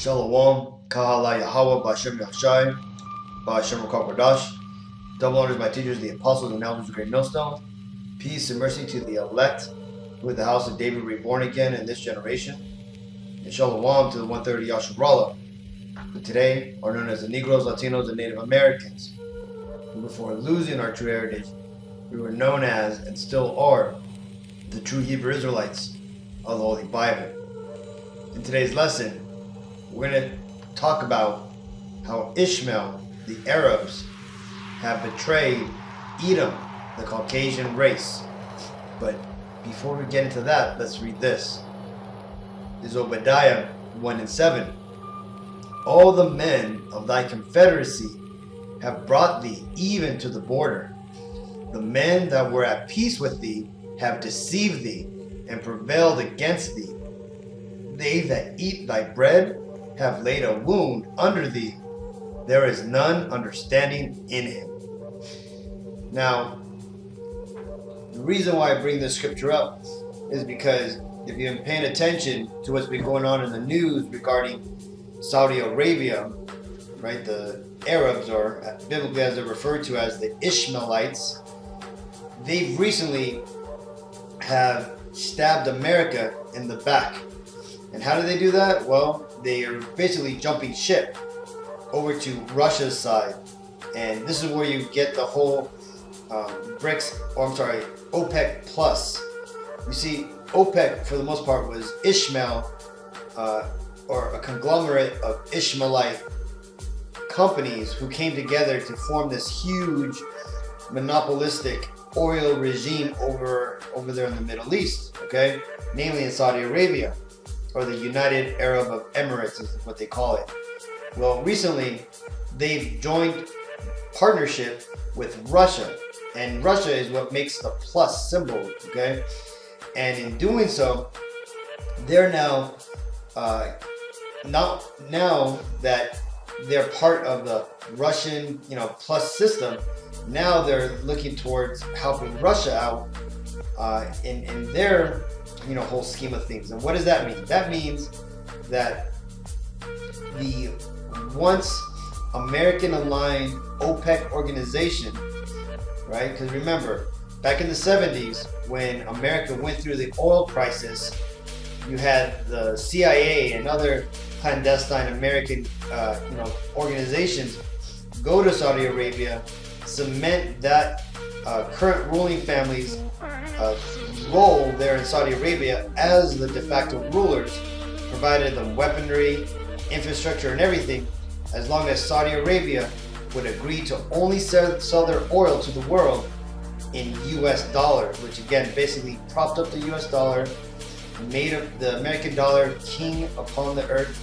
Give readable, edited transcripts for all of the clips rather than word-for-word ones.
Shalom, Kahala Yahweh, Bashem Yahshai, Bashem Rakakwadash. Double honors my teachers, the apostles and elders of Great Millstone. Peace and mercy to the elect, with the house of David reborn again in this generation. And Shalom to the 130 Yasharallah, who today are known as the Negroes, Latinos, and Native Americans. And before losing our true heritage, we were known as, and still are, the true Hebrew Israelites of the Holy Bible. In today's lesson, we're going to talk about how Ishmael, the Arabs, have betrayed Edom, the Caucasian race. But before we get into that, let's read this. This is Obadiah 1:7. All the men of thy confederacy have brought thee even to the border. The men that were at peace with thee have deceived thee and prevailed against thee. They that eat thy bread have laid a wound under thee. There is none understanding in him. Now, the reason why I bring this scripture up is because if you've been paying attention to what's been going on in the news regarding Saudi Arabia, right, the Arabs, or biblically as they're referred to as the Ishmaelites, they've recently have stabbed America in the back. And how do they do that? Well, they are basically jumping ship over to Russia's side. And this is where you get the whole OPEC plus. You see, OPEC for the most part was Ishmael, or a conglomerate of Ishmaelite companies who came together to form this huge monopolistic oil regime over there in the Middle East, okay? Namely in Saudi Arabia, or the United Arab Emirates is what they call it. Well, recently they've joined partnership with Russia, and Russia is what makes the plus symbol, okay? And in doing so, they're now now that they're part of the Russian, plus system. Now they're looking towards helping Russia out in their, whole scheme of things. And what does that mean? That means that the once American-aligned OPEC organization, right? Because remember, back in the 70s, when America went through the oil crisis, you had the CIA and other clandestine American, organizations go to Saudi Arabia, cement that current ruling family's role there in Saudi Arabia as the de facto rulers, provided them weaponry, infrastructure, and everything, as long as Saudi Arabia would agree to only sell their oil to the world in US dollars, which again basically propped up the US dollar, made the American dollar king upon the earth,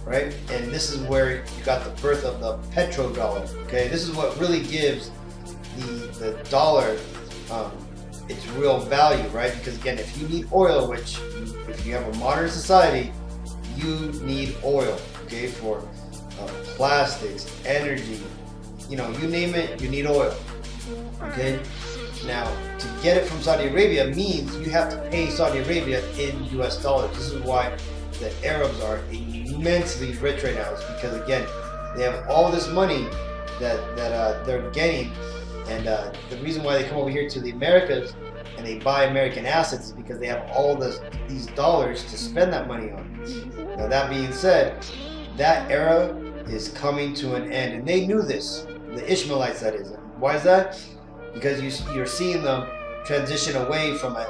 right? And this is where you got the birth of the petrodollar, okay? This is what really gives the dollar its real value, right? Because again, if you need oil, which if you have a modern society, you need oil, okay, for plastics, energy, you name it, you need oil, okay? Now, to get it from Saudi Arabia means you have to pay Saudi Arabia in US dollars. This is why the Arabs are immensely rich right now. It's because, again, they have all this money that they're getting. And the reason why they come over here to the Americas and they buy American assets is because they have all these dollars to spend that money on. Now, that being said, that era is coming to an end. And they knew this, the Ishmaelites, that is. Why is that? Because you're seeing them transition away from a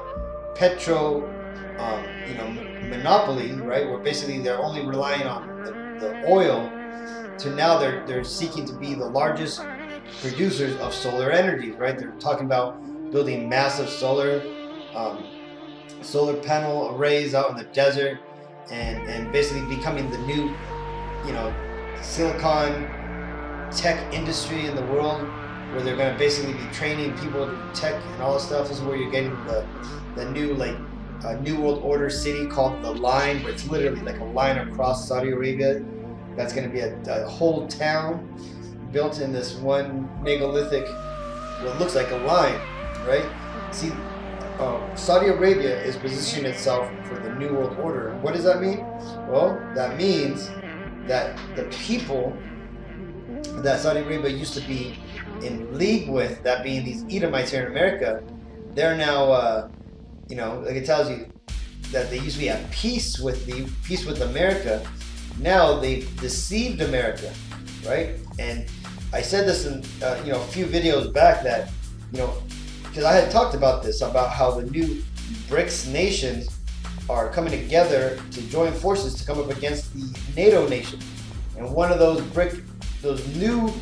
monopoly, right? Where basically they're only relying on the oil, to now they're seeking to be the largest producers of solar energies, right? They're talking about building massive solar panel arrays out in the desert, and basically becoming the new, silicon tech industry in the world, where they're going to basically be training people to do tech and all this stuff. This is where you're getting the new New World Order city called the Line, where it's literally like a line across Saudi Arabia. That's going to be a whole town built in this one megalithic, what looks like a line, right? See, Saudi Arabia is positioning itself for the New World Order. What does that mean? Well, that means that the people that Saudi Arabia used to be in league with, that being these Edomites here in America, they're now, like it tells you that they used to be at peace with America. Now they've deceived America, right? And I said this in a few videos back that because I had talked about this, about how the new BRICS nations are coming together to join forces to come up against the NATO nation. And one of those new,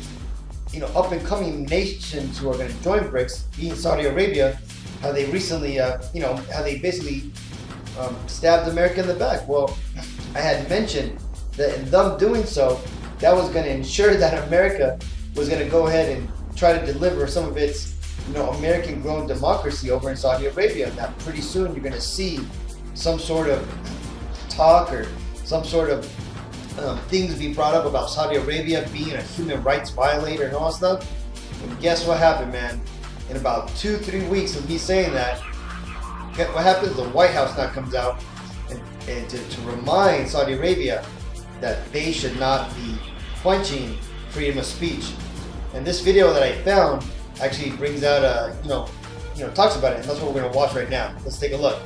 up and coming nations who are going to join BRICS, being Saudi Arabia, how they recently, how they basically stabbed America in the back. Well, I had mentioned that in them doing so, that was going to ensure that America was going to go ahead and try to deliver some of its, American-grown democracy over in Saudi Arabia. And that pretty soon you're going to see some sort of talk or some sort of things be brought up about Saudi Arabia being a human rights violator and all that stuff. And guess what happened, man? In about 2-3 weeks of me saying that, what happens? The White House now comes out and to remind Saudi Arabia that they should not be quenching freedom of speech. And this video that I found actually brings out talks about it, and that's what we're going to watch right now. Let's take a look.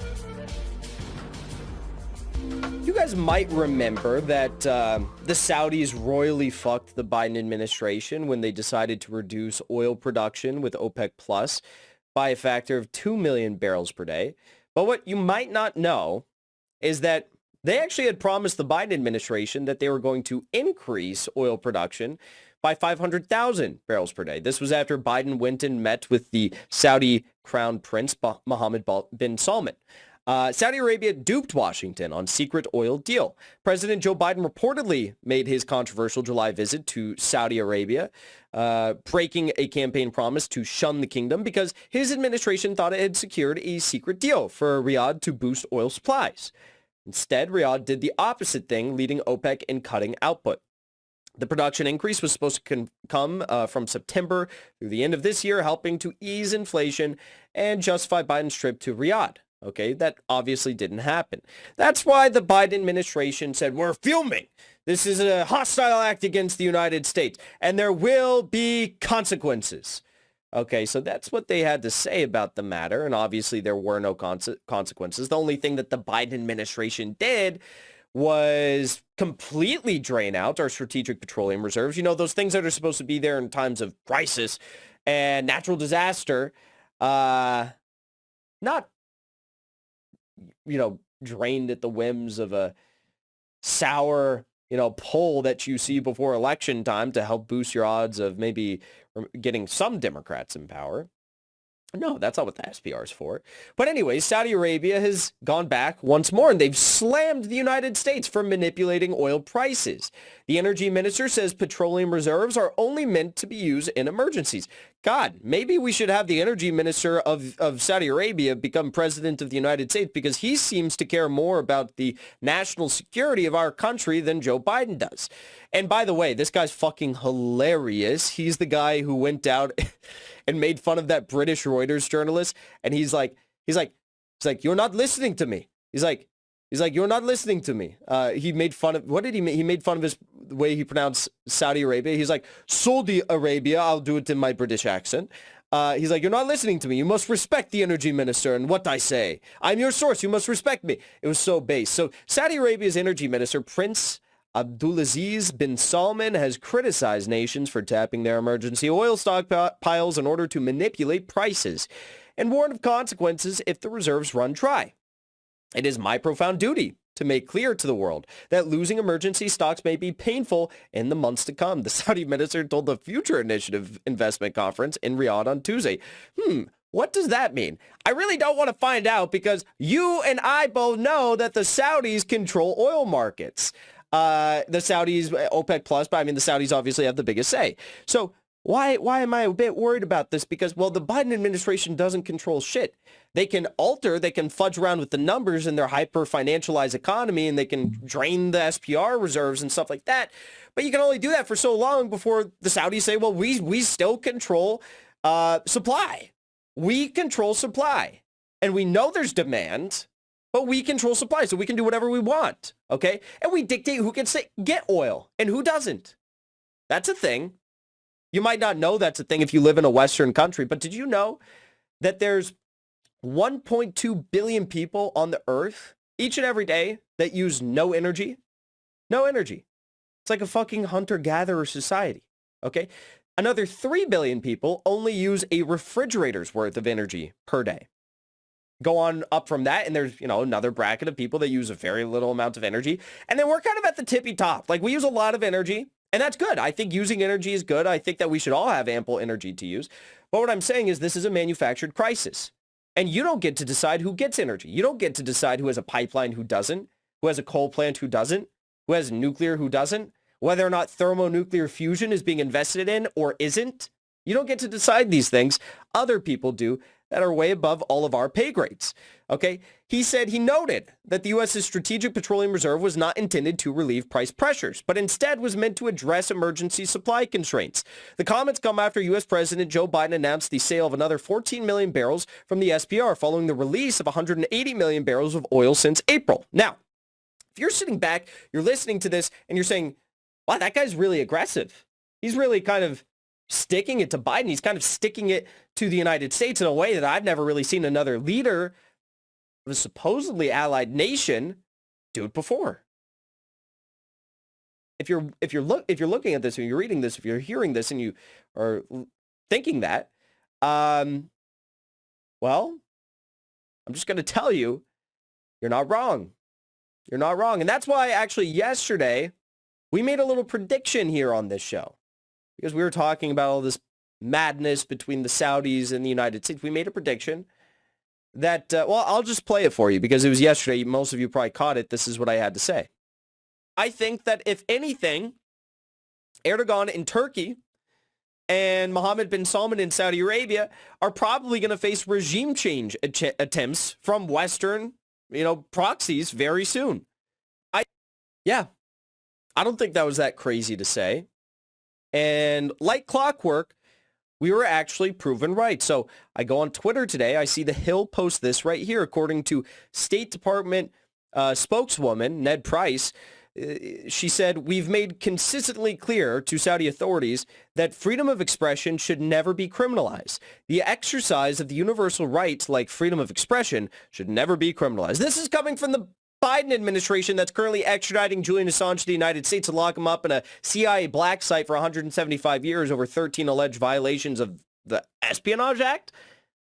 You guys might remember that the Saudis royally fucked the Biden administration when they decided to reduce oil production with OPEC Plus by a factor of 2 million barrels per day. But what you might not know is that they actually had promised the Biden administration that they were going to increase oil production by 500,000 barrels per day. This was after Biden went and met with the Saudi Crown Prince Mohammed bin Salman. Saudi Arabia duped Washington on secret oil deal. President Joe Biden reportedly made his controversial July visit to Saudi Arabia, breaking a campaign promise to shun the kingdom because his administration thought it had secured a secret deal for Riyadh to boost oil supplies. Instead, Riyadh did the opposite thing, leading OPEC in cutting output. The production increase was supposed to come from September through the end of this year, helping to ease inflation and justify Biden's trip to Riyadh. Okay, that obviously didn't happen. That's why the Biden administration said, we're filming. This is a hostile act against the United States, and there will be consequences. Okay, so that's what they had to say about the matter, and obviously there were no consequences. The only thing that the Biden administration did was completely drain out our strategic petroleum reserves. Those things that are supposed to be there in times of crisis and natural disaster, not, drained at the whims of a sour, poll that you see before election time to help boost your odds of maybe getting some Democrats in power. No, that's not what the SPR is for. But anyways, Saudi Arabia has gone back once more, and they've slammed the United States for manipulating oil prices. The energy minister says petroleum reserves are only meant to be used in emergencies. God, maybe we should have the energy minister of Saudi Arabia become president of the United States, because he seems to care more about the national security of our country than Joe Biden does. And by the way, this guy's fucking hilarious. He's the guy who went out and made fun of that British Reuters journalist. And he's like, you're not listening to me. He's like, you're not listening to me. He made fun of, what did he make? He made fun of the way he pronounced Saudi Arabia. He's like, Saudi Arabia. I'll do it in my British accent. He's like, you're not listening to me. You must respect the energy minister and what I say. I'm your source. You must respect me. It was so base. So Saudi Arabia's energy minister, Prince Abdulaziz bin Salman, has criticized nations for tapping their emergency oil stockpiles in order to manipulate prices and warned of consequences if the reserves run dry. It is my profound duty to make clear to the world that losing emergency stocks may be painful in the months to come, the Saudi minister told the Future Initiative Investment Conference in Riyadh on Tuesday. What does that mean? I really don't want to find out, because you and I both know that the Saudis control oil markets. The Saudis, OPEC Plus, but I mean, the Saudis obviously have the biggest say. So why am I a bit worried about this? Because, well, the Biden administration doesn't control shit. They can fudge around with the numbers in their hyper-financialized economy, and they can drain the SPR reserves and stuff like that. But you can only do that for so long before the Saudis say, well, we still control supply. We control supply. And we know there's demand, but we control supply, so we can do whatever we want, okay? And we dictate who can get oil and who doesn't. That's a thing. You might not know that's a thing if you live in a Western country, but did you know that there's 1.2 billion people on the earth each and every day that use no energy? No energy. It's like a fucking hunter-gatherer society, okay? Another 3 billion people only use a refrigerator's worth of energy per day. Go on up from that, and there's, another bracket of people that use a very little amount of energy. And then we're kind of at the tippy top. Like, we use a lot of energy, and that's good. I think using energy is good. I think that we should all have ample energy to use. But what I'm saying is this is a manufactured crisis. And you don't get to decide who gets energy. You don't get to decide who has a pipeline, who doesn't, who has a coal plant, who doesn't, who has nuclear, who doesn't, whether or not thermonuclear fusion is being invested in or isn't. You don't get to decide these things. Other people do that are way above all of our pay grades. Okay? He noted that the U.S.'s Strategic Petroleum Reserve was not intended to relieve price pressures, but instead was meant to address emergency supply constraints. The comments come after U.S. President Joe Biden announced the sale of another 14 million barrels from the SPR following the release of 180 million barrels of oil since April. Now, if you're sitting back, you're listening to this, and you're saying, wow, that guy's really aggressive. He's really kind of sticking it to Biden. He's kind of sticking it to the United States in a way that I've never really seen another leader of a supposedly allied nation do it before. If you're looking at this, or you're reading this, if you're hearing this, and you are thinking that, well, I'm just going to tell you, you're not wrong. You're not wrong. And that's why actually yesterday we made a little prediction here on this show, because we were talking about all this madness between the Saudis and the United States. We made a prediction that, I'll just play it for you because it was yesterday. Most of you probably caught it. This is what I had to say. I think that if anything, Erdogan in Turkey and Mohammed bin Salman in Saudi Arabia are probably going to face regime change attempts from Western, proxies very soon. I don't think that was that crazy to say. And like clockwork, we were actually proven right. So I go on Twitter today. I see The Hill post this right here. According to State Department spokeswoman Ned Price, she said, "We've made consistently clear to Saudi authorities that freedom of expression should never be criminalized. The exercise of the universal rights like freedom of expression should never be criminalized." This is coming from the Biden administration that's currently extraditing Julian Assange to the United States to lock him up in a CIA black site for 175 years over 13 alleged violations of the Espionage Act.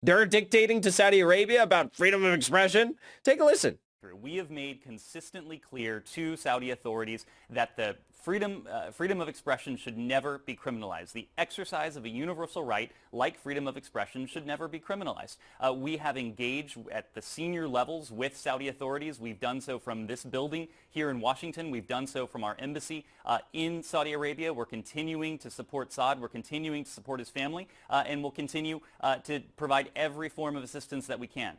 They're dictating to Saudi Arabia about freedom of expression. Take a listen. We have made consistently clear to Saudi authorities that the freedom of expression should never be criminalized. The exercise of a universal right like freedom of expression should never be criminalized. We have engaged at the senior levels with Saudi authorities. We've done so from this building here in Washington. We've done so from our embassy in Saudi Arabia. We're continuing to support Saud. We're continuing to support his family, and we'll continue to provide every form of assistance that we can.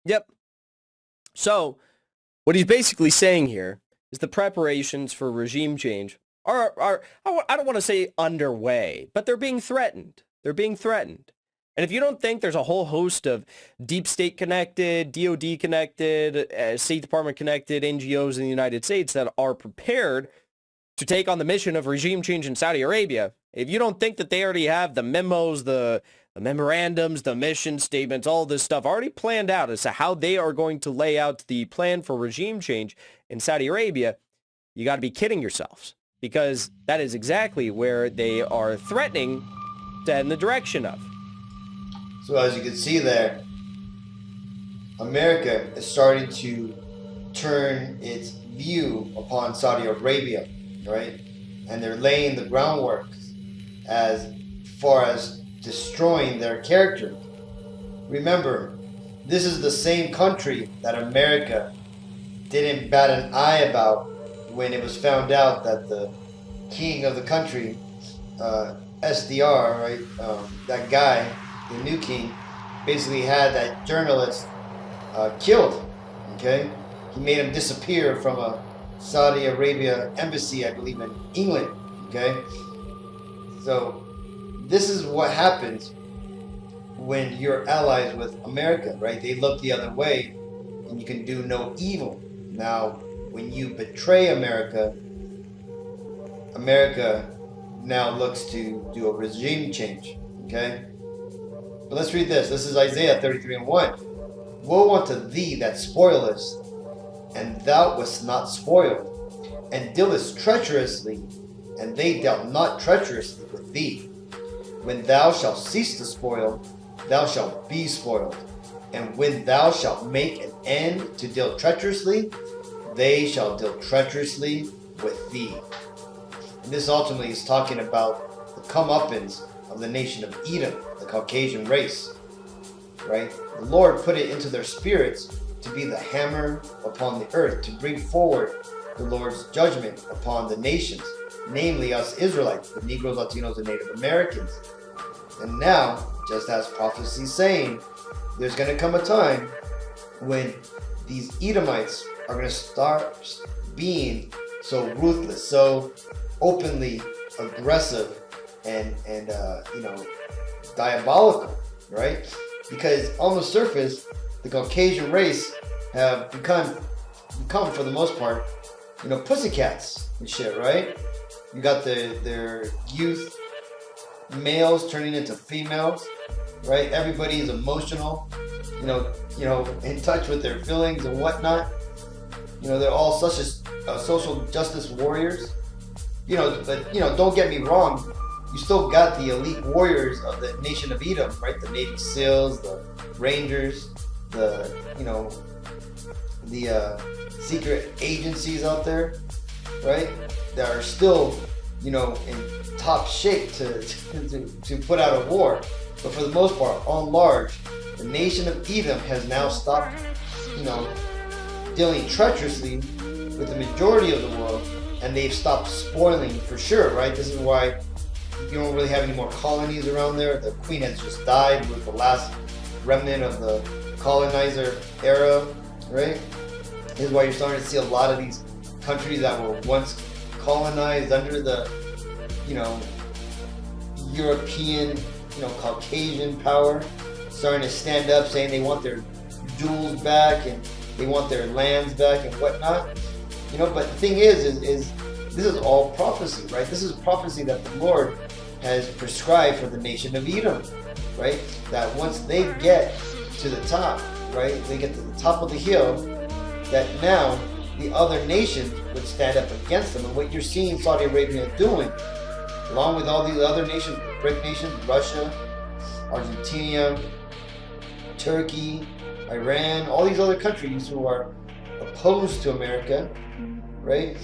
Yep. So what he's basically saying here is the preparations for regime change are I don't want to say underway, but they're being threatened. They're being threatened. And if you don't think there's a whole host of deep state connected, DOD connected, State Department connected NGOs in the United States that are prepared to take on the mission of regime change in Saudi Arabia, if you don't think that they already have the memos, the memorandums, the mission statements, all this stuff already planned out as to how they are going to lay out the plan for regime change in Saudi Arabia, you got to be kidding yourselves, because that is exactly where they are threatening to head in the direction of. So as you can see there, America is starting to turn its view upon Saudi Arabia, right? And they're laying the groundwork as far as destroying their character. Remember, this is the same country that America didn't bat an eye about when it was found out that the king of the country, SDR, right, that guy, the new king, basically had that journalist killed, okay? He made him disappear from a Saudi Arabia embassy, I believe in England, okay? So this is what happens when you're allies with America, right? They look the other way and you can do no evil. Now, when you betray America, America now looks to do a regime change. Okay? But let's read this. This is Isaiah 33:1. Woe unto thee that spoilest, and thou wast not spoiled, and dealest treacherously, and they dealt not treacherously with thee. When thou shalt cease to spoil, thou shalt be spoiled. And when thou shalt make an end to deal treacherously, they shall deal treacherously with thee. And this ultimately is talking about the comeuppance of the nation of Edom, the Caucasian race. Right? The Lord put it into their spirits to be the hammer upon the earth, to bring forward the Lord's judgment upon the nations, namely us Israelites, the Negroes, Latinos, and Native Americans. And now, just as prophecy is saying, there's going to come a time when these Edomites are going to start being so ruthless, so openly aggressive, and diabolical, right? Because on the surface, the Caucasian race have become for the most part, pussycats and shit, right? You got their youth males turning into females, right? Everybody is emotional, in touch with their feelings and whatnot. They're all such as social justice warriors. But don't get me wrong. You still got the elite warriors of the nation of Edom, right? The Navy SEALs, the Rangers, the secret agencies out there, right? That are still, in top shape to put out a war. But for the most part, on large, the nation of Edom has now stopped, dealing treacherously with the majority of the world, and they've stopped spoiling for sure, right? This is why you don't really have any more colonies around there. The queen has just died with the last remnant of the colonizer era, right? This is why you're starting to see a lot of these countries that were once colonized under the, European, Caucasian power, starting to stand up saying they want their jewels back and they want their lands back and whatnot. But the thing is this is all prophecy, right? This is prophecy that the Lord has prescribed for the nation of Edom, right? That once they get to the top, right? They get to the top of the hill, that now the other nations would stand up against them. And what you're seeing Saudi Arabia doing, along with all these other nations, BRIC nations, Russia, Argentina, Turkey, Iran, all these other countries who are opposed to America, right?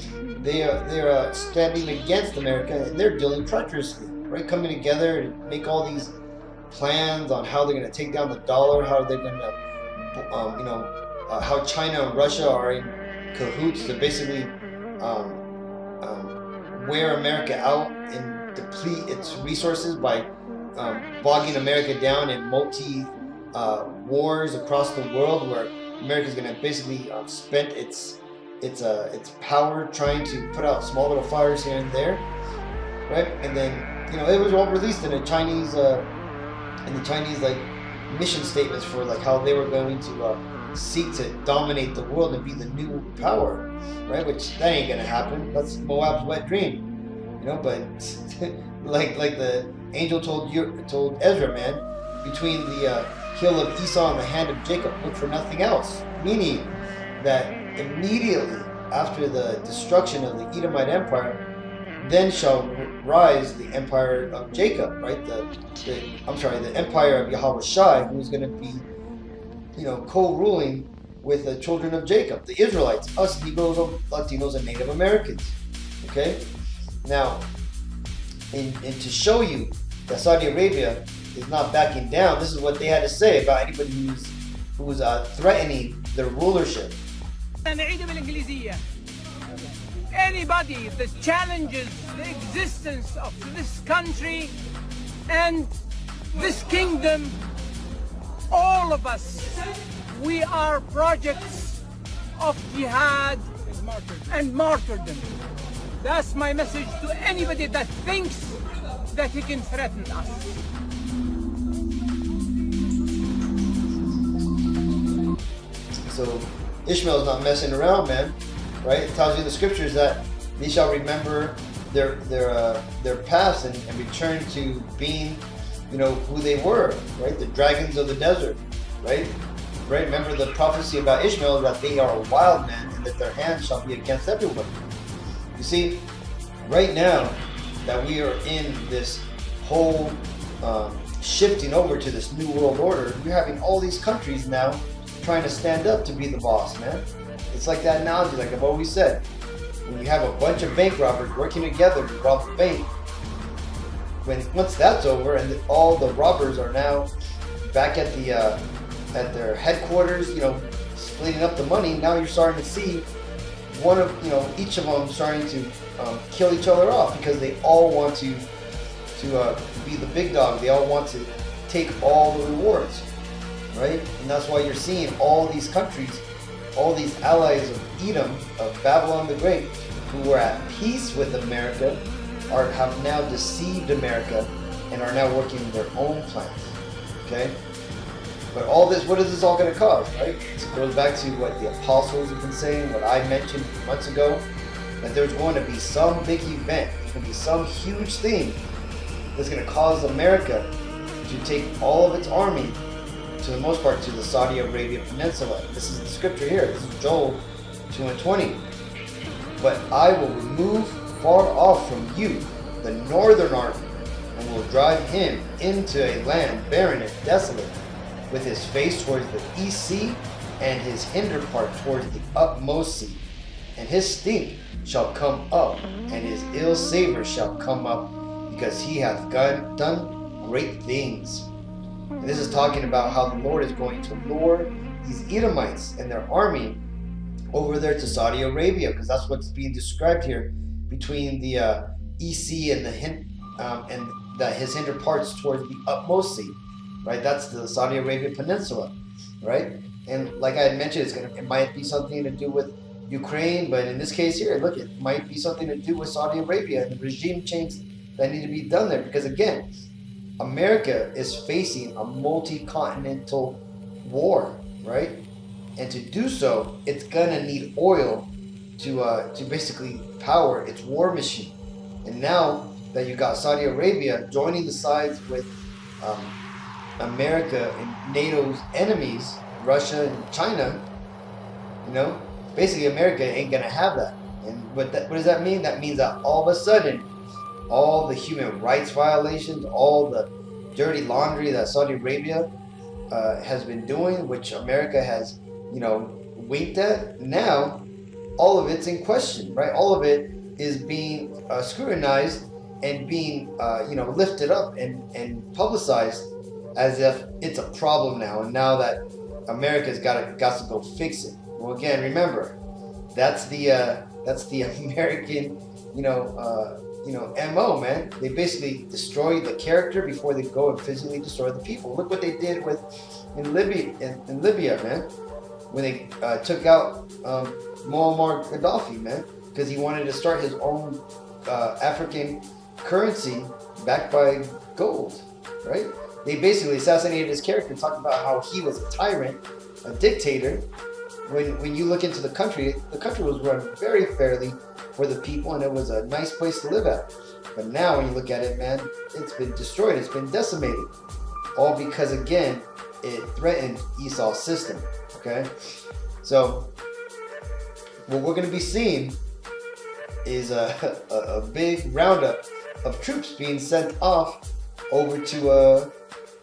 They're standing against America, and they're dealing treacherously, right? Coming together and make all these plans on how they're going to take down the dollar, how they're going to, how China and Russia are in cahoots to basically wear America out and deplete its resources by bogging America down in wars across the world, where America's going to basically spend its power trying to put out small little fires here and there, right? And then it was all released in the Chinese mission statements for how they were going to seek to dominate the world and be the new power, right? Which that ain't gonna happen. That's Moab's wet dream, But like the angel told Ezra, man, between the heel of Esau and the hand of Jacob, look for nothing else. Meaning that immediately after the destruction of the Edomite Empire, then shall rise the empire of Jacob, right? The empire of Yahweh Shai, who is going to be, co-ruling with the children of Jacob, the Israelites, us Negroes, Latinos, and Native Americans. Okay? Now, and to show you that Saudi Arabia is not backing down, this is what they had to say about anybody who's threatening their rulership. Anybody that challenges the existence of this country and this kingdom, all of us, we are projects of jihad and martyrdom. That's my message to anybody that thinks that he can threaten us. So Ishmael's not messing around, man, right? It tells you in the scriptures that they shall remember their past and return to being, who they were, right? The dragons of the desert, right? Right? Remember the prophecy about Ishmael, that they are a wild man and that their hands shall be against everyone. You see, right now that we are in this whole shifting over to this new world order, we're having all these countries now trying to stand up to be the boss, man. It's like that analogy, like I've always said. When you have a bunch of bank robbers working together to rob the bank, once that's over and all the robbers are now back at their headquarters, splitting up the money, now you're starting to see each of them starting to kill each other off because they all want to be the big dog. They all want to take all the rewards, right? And that's why you're seeing all these countries, all these allies of ED0M, of Babylon the Great, who were at peace with America, have now deceived America and are now working their own plans, okay? But all this, what is this all going to cause, right? It goes back to what the apostles have been saying, what I mentioned months ago, that there's going to be some big event, there's going to be some huge thing that's going to cause America to take all of its army, to the most part, to the Saudi Arabia Peninsula. This is the scripture here. This is Joel 2:20. But I will remove far off from you the northern army, and will drive him into a land barren and desolate, with his face towards the east sea, and his hinder part towards the utmost sea. And his stink shall come up, and his ill savor shall come up, because he hath done great things. And this is talking about how the Lord is going to lure these Edomites and their army over there to Saudi Arabia, because that's what's being described here between the EC and his hinder parts towards the utmost sea, right? That's the Saudi Arabia Peninsula, right? And like I had mentioned, it might be something to do with Ukraine, but in this case here, look, it might be something to do with Saudi Arabia and the regime change that need to be done there, because again, America is facing a multi-continental war, right? And to do so, it's gonna need oil to basically power its war machine. And now that you got Saudi Arabia joining the sides with America and NATO's enemies, Russia and China, basically America ain't gonna have that. And what does that mean? That means that all of a sudden, all the human rights violations, all the dirty laundry that Saudi Arabia has been doing, which America has, winked at, now all of it's in question, right? All of it is being scrutinized and being, lifted up and publicized as if it's a problem now, and now that America's got to go fix it. Well, again, remember, that's the American, MO, man. They basically destroy the character before they go and physically destroy the people. Look what they did in Libya, man, when they took out Muammar Gaddafi, man, because he wanted to start his own African currency backed by gold, right? They basically assassinated his character, talked about how he was a tyrant, a dictator. When you look into the country was run very fairly for the people, and it was a nice place to live at. But now when you look at it, man, it's been destroyed, it's been decimated. All because, again, it threatened Esau's system, okay? So what we're going to be seeing is a big roundup of troops being sent off over to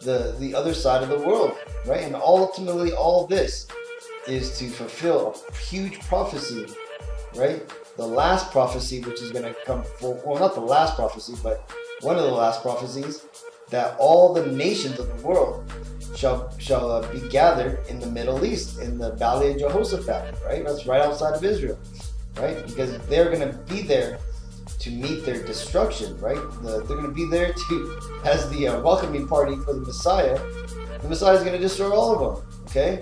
the other side of the world, right? And ultimately all this is to fulfill a huge prophecy, right? The last prophecy, which is going to come for, well, not the last prophecy, but one of the last prophecies, that all the nations of the world shall be gathered in the Middle East, in the Valley of Jehoshaphat, right? That's right outside of Israel, right? Because they're going to be there to meet their destruction, right? They're going to be there as the welcoming party for the Messiah. The Messiah is going to destroy all of them, okay?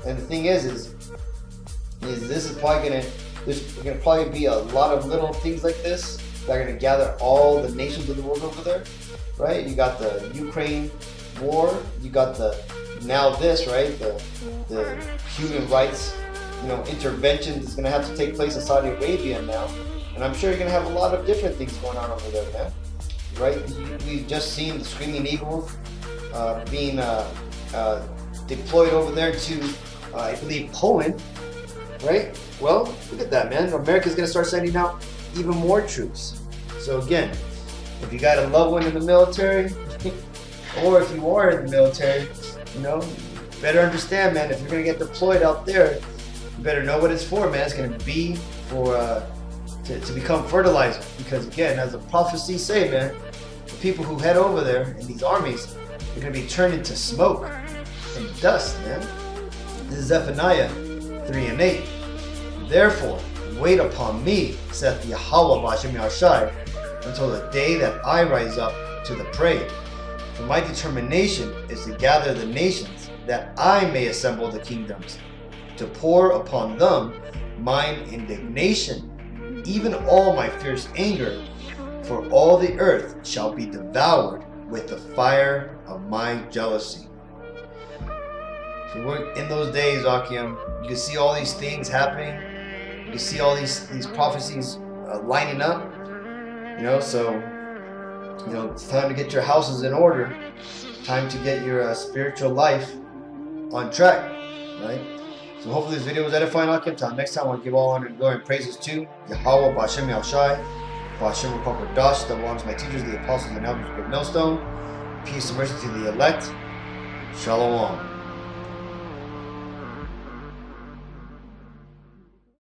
And the thing is this is probably going to, there's going to probably be a lot of little things like this that are going to gather all the nations of the world over there, right? You got the Ukraine war, you got the now this, right, the human rights, interventions is going to have to take place in Saudi Arabia now. And I'm sure you're going to have a lot of different things going on over there, man. Right? We've just seen the Screaming Eagles being deployed over there to, I believe, Poland. Right? Well, look at that, man. America's going to start sending out even more troops. So again, if you got a loved one in the military, or if you are in the military, better understand, man, if you're going to get deployed out there, you better know what it's for, man. It's going to be for to become fertilizer. Because again, as the prophecies say, man, the people who head over there in these armies, they're going to be turned into smoke and dust, man. This is Zephaniah 3:8. Therefore, wait upon me, saith Yahweh B'Hashem Yahushai, until the day that I rise up to the prey. For my determination is to gather the nations, that I may assemble the kingdoms, to pour upon them mine indignation, even all my fierce anger, for all the earth shall be devoured with the fire of my jealousy. So we're in those days, Akim, you can see all these things happening. You can see all these prophecies lining up. So it's time to get your houses in order. Time to get your spiritual life on track, right? So hopefully this video was edifying, Akim. Till next time, I want to give all honor and glory and praises to Yahweh B'Hashem Yahushai, B'Hashem Ruach Dash, that belongs to my teachers, the apostles and elders of Great Millstone. Peace and mercy to the elect. Shalom.